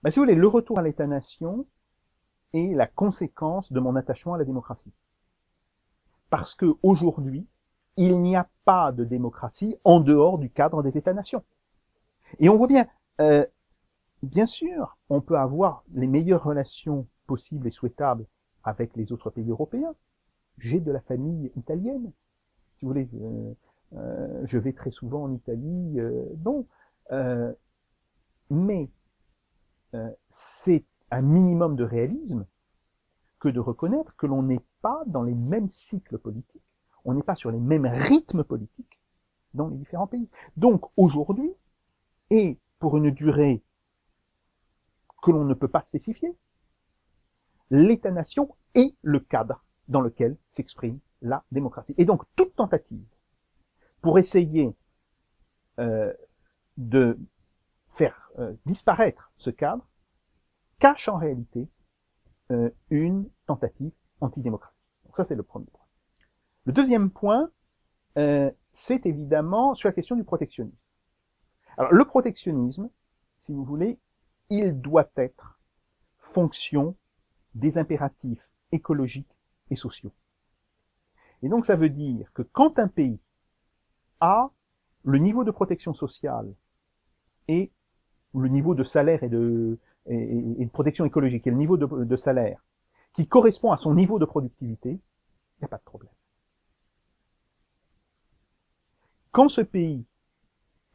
Ben, si vous voulez, le retour à l'État-nation est la conséquence de mon attachement à la démocratie. Parce que aujourd'hui, il n'y a pas de démocratie en dehors du cadre des États-nations. Et on voit bien, bien sûr, on peut avoir les meilleures relations possibles et souhaitables avec les autres pays européens. J'ai de la famille italienne. Si vous voulez, je vais très souvent en Italie. Bon, mais c'est un minimum de réalisme que de reconnaître que l'on n'est pas dans les mêmes cycles politiques, on n'est pas sur les mêmes rythmes politiques dans les différents pays. Donc aujourd'hui, et pour une durée que l'on ne peut pas spécifier, l'État-nation est le cadre dans lequel s'exprime la démocratie. Et donc toute tentative pour essayer de faire disparaître ce cadre cache en réalité une tentative antidémocratique. Donc ça, c'est le premier point. Le deuxième point, c'est évidemment sur la question du protectionnisme. Alors, le protectionnisme, si vous voulez, il doit être fonction des impératifs écologiques et sociaux. Et donc, ça veut dire que quand un pays a le niveau de protection sociale et le niveau de salaire et de protection écologique et le niveau de salaire qui correspond à son niveau de productivité, il n'y a pas de problème. Quand ce pays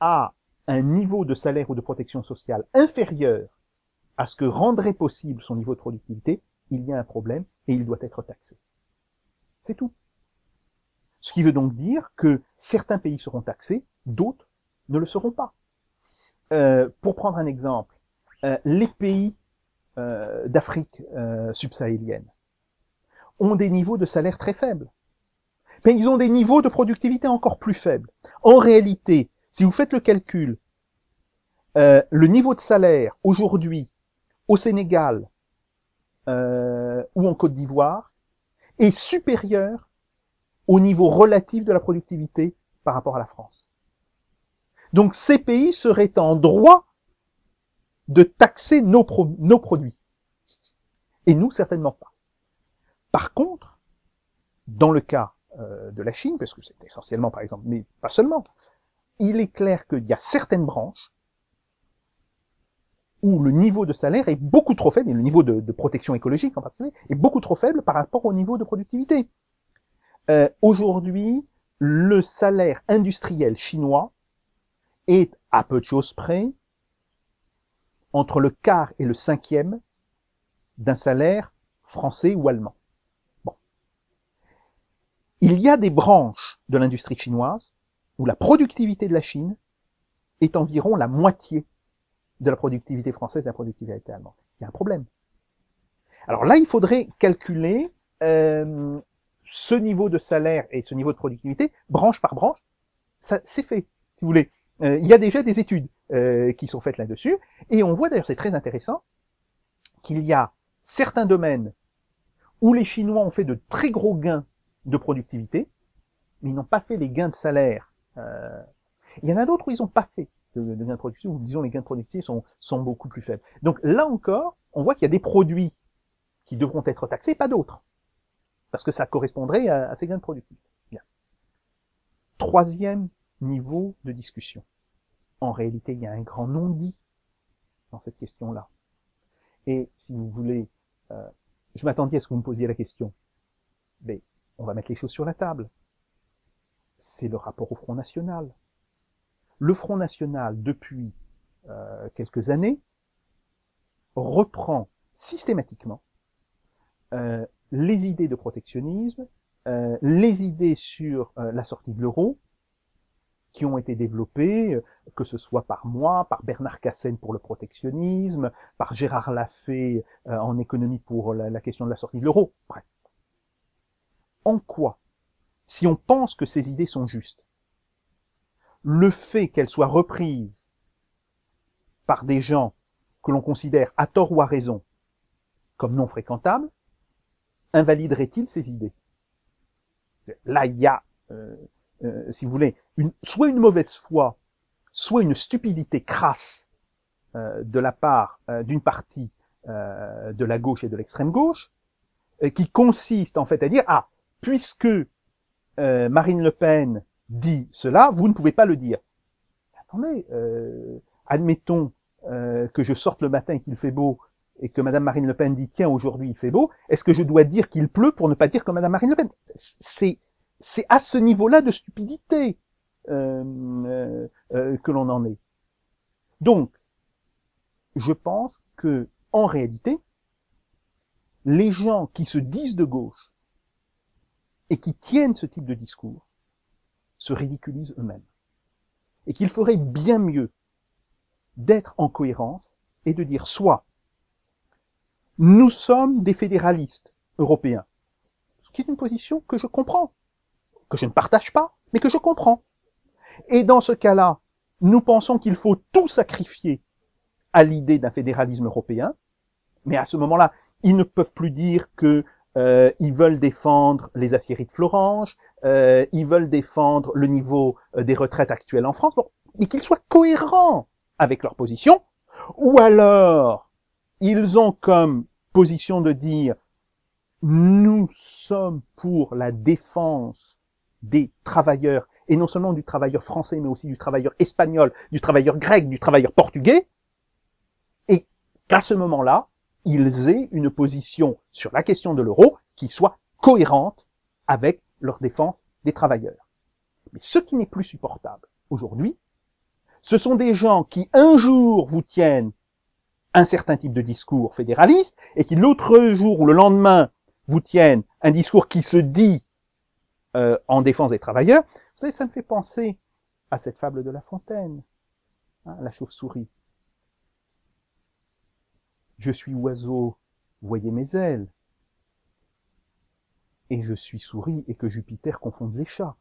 a un niveau de salaire ou de protection sociale inférieur à ce que rendrait possible son niveau de productivité, il y a un problème et il doit être taxé. C'est tout. Ce qui veut donc dire que certains pays seront taxés, d'autres ne le seront pas. Pour prendre un exemple, les pays d'Afrique subsahélienne ont des niveaux de salaire très faibles. Mais ils ont des niveaux de productivité encore plus faibles. En réalité, si vous faites le calcul, le niveau de salaire aujourd'hui au Sénégal ou en Côte d'Ivoire est supérieur au niveau relatif de la productivité par rapport à la France. Donc ces pays seraient en droit de taxer nos produits. Et nous, certainement pas. Par contre, dans le cas de la Chine, parce que c'est essentiellement par exemple, mais pas seulement, il est clair qu'il y a certaines branches où le niveau de salaire est beaucoup trop faible, et le niveau de protection écologique en particulier, est beaucoup trop faible par rapport au niveau de productivité. Aujourd'hui, le salaire industriel chinois est, à peu de choses près, entre le quart et le cinquième d'un salaire français ou allemand. Bon. Il y a des branches de l'industrie chinoise où la productivité de la Chine est environ la moitié de la productivité française et de la productivité allemande. Il y a un problème. Alors là, il faudrait calculer ce niveau de salaire et ce niveau de productivité, branche par branche. Ça, c'est fait, si vous voulez. Il y a déjà des études qui sont faites là-dessus, et on voit d'ailleurs, c'est très intéressant, qu'il y a certains domaines où les Chinois ont fait de très gros gains de productivité, mais ils n'ont pas fait les gains de salaire. Il y en a d'autres où ils n'ont pas fait de gains de productivité, où disons les gains de productivité sont beaucoup plus faibles. Donc là encore, on voit qu'il y a des produits qui devront être taxés, pas d'autres, parce que ça correspondrait à ces gains de productivité. Bien. Troisième niveau de discussion. En réalité, il y a un grand non-dit dans cette question-là. Et si vous voulez, je m'attendais à ce que vous me posiez la question, mais on va mettre les choses sur la table. C'est le rapport au Front National. Le Front National, depuis quelques années, reprend systématiquement les idées de protectionnisme, les idées sur la sortie de l'euro, qui ont été développées, que ce soit par moi, par Bernard Cassen pour le protectionnisme, par Gérard Lafay en économie pour la question de la sortie de l'euro. Bref. En quoi, si on pense que ces idées sont justes, le fait qu'elles soient reprises par des gens que l'on considère à tort ou à raison comme non fréquentables, invaliderait-il ces idées? Là, il y a si vous voulez, soit une mauvaise foi, soit une stupidité crasse de la part d'une partie de la gauche et de l'extrême gauche, qui consiste en fait à dire puisque Marine Le Pen dit cela, vous ne pouvez pas le dire. Attendez, admettons que je sorte le matin et qu'il fait beau, et que Madame Marine Le Pen dit tiens aujourd'hui il fait beau, est-ce que je dois dire qu'il pleut pour ne pas dire que Madame Marine Le Pen? C'est à ce niveau-là de stupidité que l'on en est. Donc, je pense que en réalité, les gens qui se disent de gauche et qui tiennent ce type de discours se ridiculisent eux-mêmes. Et qu'il ferait bien mieux d'être en cohérence et de dire soit nous sommes des fédéralistes européens, ce qui est une position que je comprends, que je ne partage pas, mais que je comprends. Et dans ce cas-là, nous pensons qu'il faut tout sacrifier à l'idée d'un fédéralisme européen, mais à ce moment-là, ils ne peuvent plus dire que ils veulent défendre les aciéries de Florange, ils veulent défendre le niveau des retraites actuelles en France, bon, et qu'ils soient cohérents avec leur position, ou alors ils ont comme position de dire nous sommes pour la défense des travailleurs, et non seulement du travailleur français, mais aussi du travailleur espagnol, du travailleur grec, du travailleur portugais, et qu'à ce moment-là, ils aient une position sur la question de l'euro qui soit cohérente avec leur défense des travailleurs. Mais ce qui n'est plus supportable aujourd'hui, ce sont des gens qui un jour vous tiennent un certain type de discours fédéraliste et qui l'autre jour ou le lendemain vous tiennent un discours qui se dit en défense des travailleurs. Vous savez, ça me fait penser à cette fable de La Fontaine, hein, la chauve-souris. Je suis oiseau, voyez mes ailes, et je suis souris et que Jupiter confonde les chats.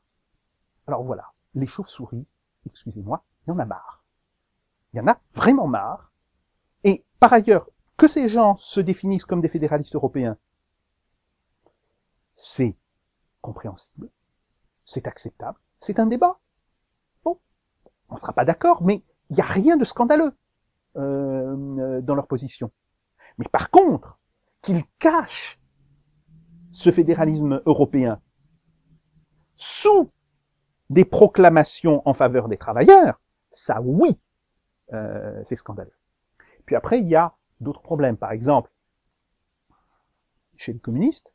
Alors voilà, les chauves-souris, excusez-moi, il y en a marre. Il y en a vraiment marre. Et par ailleurs, que ces gens se définissent comme des fédéralistes européens, c'est compréhensible, c'est acceptable, c'est un débat. Bon, on ne sera pas d'accord, mais il n'y a rien de scandaleux dans leur position. Mais par contre, qu'ils cachent ce fédéralisme européen sous des proclamations en faveur des travailleurs, ça oui, c'est scandaleux. Puis après, il y a d'autres problèmes. Par exemple, chez les communistes,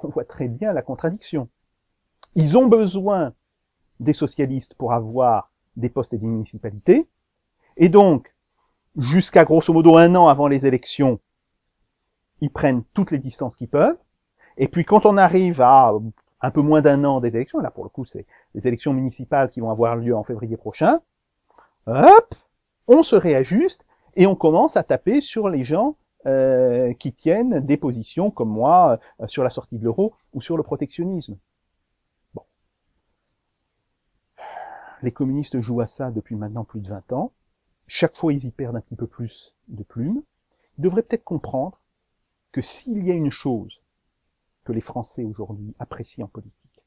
on voit très bien la contradiction. Ils ont besoin des socialistes pour avoir des postes et des municipalités, et donc, jusqu'à grosso modo 1 an avant les élections, ils prennent toutes les distances qu'ils peuvent, et puis quand on arrive à un peu moins d'1 an des élections, là pour le coup c'est les élections municipales qui vont avoir lieu en février prochain, hop, on se réajuste, et on commence à taper sur les gens qui tiennent des positions comme moi sur la sortie de l'euro ou sur le protectionnisme. Bon. Les communistes jouent à ça depuis maintenant plus de 20 ans. Chaque fois, ils y perdent un petit peu plus de plumes. Ils devraient peut-être comprendre que s'il y a une chose que les Français aujourd'hui apprécient en politique,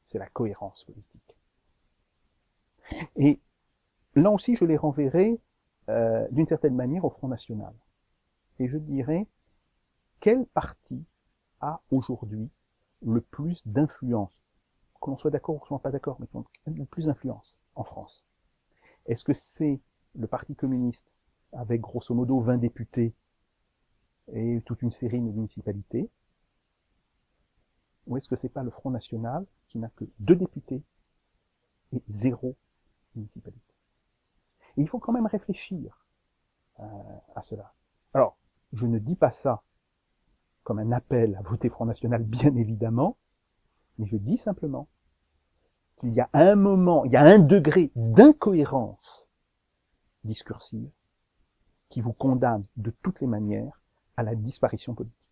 c'est la cohérence politique. Et là aussi, je les renverrai d'une certaine manière au Front National. Et je dirais, quel parti a aujourd'hui le plus d'influence, que l'on soit d'accord ou que l'on soit pas d'accord, mais qui a le plus d'influence en France? Est-ce que c'est le Parti communiste, avec grosso modo 20 députés et toute une série de municipalités, ou est-ce que c'est pas le Front National, qui n'a que 2 députés et 0 municipalité? Et il faut quand même réfléchir à cela. Alors, je ne dis pas ça comme un appel à voter Front National, bien évidemment, mais je dis simplement qu'il y a un moment, il y a un degré d'incohérence discursive qui vous condamne de toutes les manières à la disparition politique.